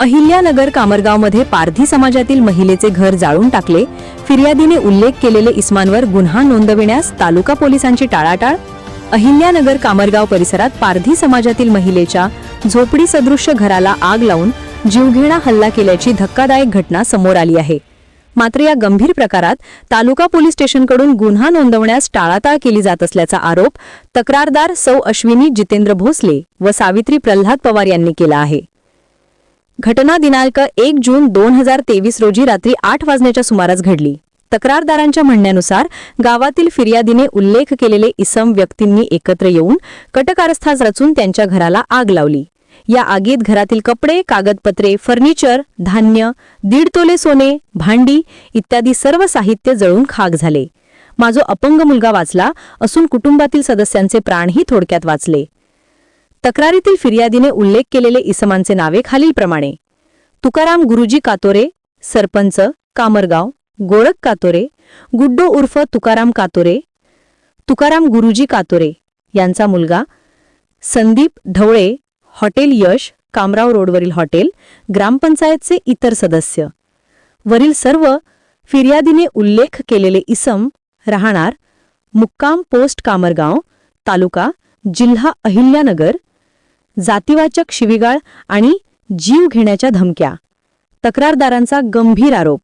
अहिल्यानगर कामरगावमध्ये पारधी समाजातील महिलेचे घर जाळून टाकले, फिर्यादीने उल्लेख केलेले इस्मांवर गुन्हा नोंदविण्यास तालुका पोलिसांची टाळाटाळ। अहिल्यानगर कामरगाव परिसरात पारधी समाजातील महिलेच्या झोपडी सदृश्य घराला आग लावून जीवघेणा हल्ला केल्याची धक्कादायक घटना समोर आली आहे। मात्र या गंभीर प्रकारात तालुका पोलीस स्टेशनकडून गुन्हा नोंदवण्यास टाळाटाळ केली जात असल्याचा आरोप तक्रारदार सौ अश्विनी जितेंद्र भोसले व सावित्री प्रल्हाद पवार यांनी केला आहे। घटना दिनांक 1 जून 2023 रोजी रात्री 8 वाजण्याच्या सुमारास घडली। तक्रारदारांच्या म्हणण्यानुसार गावातील फिर्यादीने उल्लेख केलेले इसम व्यक्तींनी एकत्र येऊन कटकारस्थास रचून त्यांच्या घराला आग लावली। या आगीत घरातील कपडे, कागदपत्रे, फर्निचर, धान्य, 1.5 तोले सोने, भांडी इत्यादी सर्व साहित्य जळून खाक झाले। माझा अपंग मुलगा वाचला असून कुटुंबातील सदस्यांचे प्राणही थोडक्यात वाचले। तक्रारीतील फिर्यादीने उल्लेख केलेले इसमांचे नावे खालीलप्रमाणे: तुकाराम गुरुजी कातोरे, सरपंच कामरगाव, गोरख कातोरे, गुड्डो उर्फ तुकाराम कातोरे, तुकाराम गुरुजी कातोरे यांचा मुलगा संदीप ढवळे, हॉटेल यश, कामराव रोडवरील हॉटेल, ग्रामपंचायतचे इतर सदस्य। वरील सर्व फिर्यादीने उल्लेख केलेले इसम राहणार मुक्काम पोस्ट कामरगाव, तालुका जिल्हा अहिल्यानगर। जातीवाचक शिवीगाळ आणि जीव घेण्याच्या धमक्या। तक्रारदारांचा गंभीर आरोप: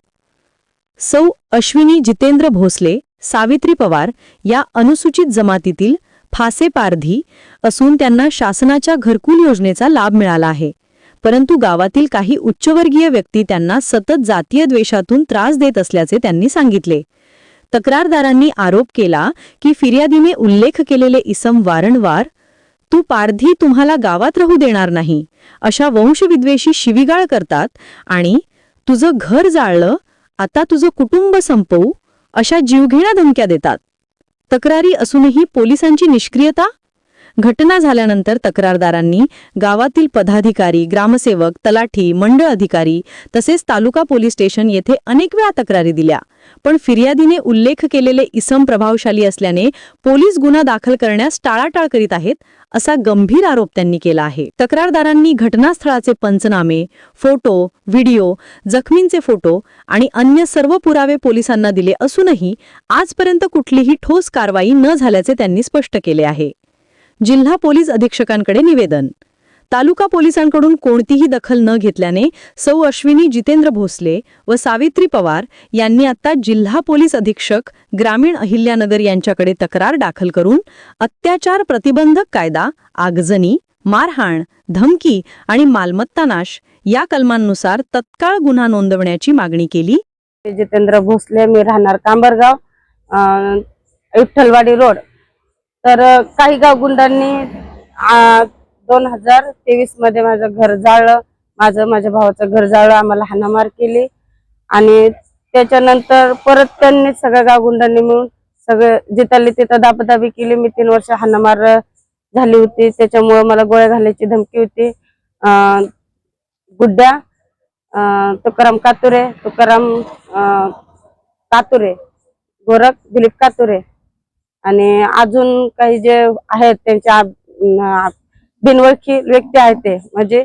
सौ अश्विनी जितेंद्र भोसले, सावित्री पवार या अनुसूचित जमातीतील फासे पारधी असून त्यांना शासनाच्या घरकुल योजनेचा लाभ मिळाला आहे, परंतु गावातील काही उच्चवर्गीय व्यक्ती त्यांना सतत जातीय द्वेषातून त्रास देत असल्याचे त्यांनी सांगितले। तक्रारदारांनी आरोप केला की फिर्यादीने उल्लेख केलेले इसम वारंवार "तू पारधी, तुम्हाला गावात राहू देणार नाही" अशा वंशविद्वेषी शिवीगाळ करतात आणि "तुझं घर जाळलं, आता तुझं कुटुंब संपवू" अशा जीवघेण्या धमक्या देतात। तक्रारी असूनही पोलिसांची निष्क्रियता। घटना झाल्यानंतर तक्रारदारांनी गावातील पदाधिकारी, ग्रामसेवक, तलाठी, मंडळ अधिकारी तसेच तालुका पोलीस स्टेशन येथे अनेक वेळा तक्रारी दिल्या, पण फिर्यादीने उल्लेख केलेले इसम प्रभावशाली असल्याने पोलीस गुन्हा दाखल करण्यास टाळाटाळ करीत आहेत, असा गंभीर आरोप त्यांनी केला आहे। तक्रारदारांनी घटनास्थळाचे पंचनामे, फोटो, व्हिडिओ, जखमींचे फोटो आणि अन्य सर्व पुरावे पोलिसांना दिले असूनही आजपर्यंत कुठलीही ठोस कारवाई न झाल्याचे त्यांनी स्पष्ट केले आहे। जिल्हा पोलीस अधीक्षकांकडे निवेदन: तालुका पोलिसांकडून कोणतीही दखल न घेतल्याने सौ अश्विनी जितेंद्र भोसले व सावित्री पवार यांनी आता जिल्हा पोलीस अधीक्षक ग्रामीण अहिल्यानगर यांच्याकडे तक्रार दाखल करून अत्याचार प्रतिबंधक कायदा, आगजनी, मारहाण, धमकी आणि मालमत्ता नाश या कलमांनुसार तत्काळ गुन्हा नोंदवण्याची मागणी केली। जितेंद्र भोसले, मी राहणार कांबरगाव, विठ्ठलवाडी रोड। तर काही गाव गुंडांनी 2023 मध्ये माझं घर जाळलं, माझ्या भावाचं घर जाळलं, आम्हाला हाणामार केली आणि त्याच्यानंतर परत त्यांनी सगळ्या गाव गुंडांनी मिळून सगळे जिथले तिथं दाबदाबी केली। मी 3 वर्ष हाणामार झाली होती, त्याच्यामुळे मला गोळ्या घालायची धमकी होती। गुड्ड्या, तुकाराम कातोरे, गोरख दिलीप कातोरे आणि अजून काही जे आहेत त्यांच्या बिनओळखी व्यक्ती आहेत, ते म्हणजे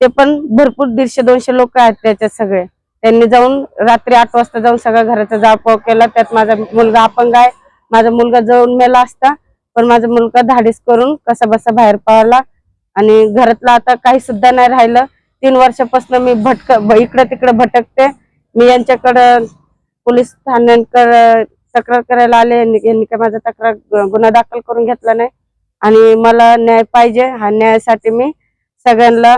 ते पण भरपूर 150-200 लोक आहेत त्याच्यात सगळे। त्यांनी जाऊन रात्री 8 वाजता जाऊन सगळ्या घराचा जाळपोळ केला। त्यात माझा मुलगा अपंग आहे, माझा मुलगा जळून मेला असता, पण माझा मुलगा धाडीस करून कसा बसा बाहेर पळाला आणि घरातला आता काही सुद्धा नाही राहिलं। 3 वर्षापासून मी इकडे तिकडे भटकते। मी यांच्याकडे पोलीस ठाण्याकडे तक्रार करायला आले, यांनी काय माझा तक्रार गुन्हा दाखल करून घेतला नाही आणि मला न्याय पाहिजे। हा न्यायासाठी मी सगळ्यांना,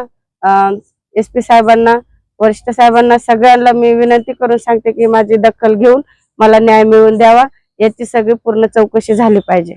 SP साहेबांना, वरिष्ठ साहेबांना, सगळ्यांना मी विनंती करून सांगते की माझी दखल घेऊन मला न्याय मिळवून द्यावा, याची सगळी पूर्ण चौकशी झाली पाहिजे।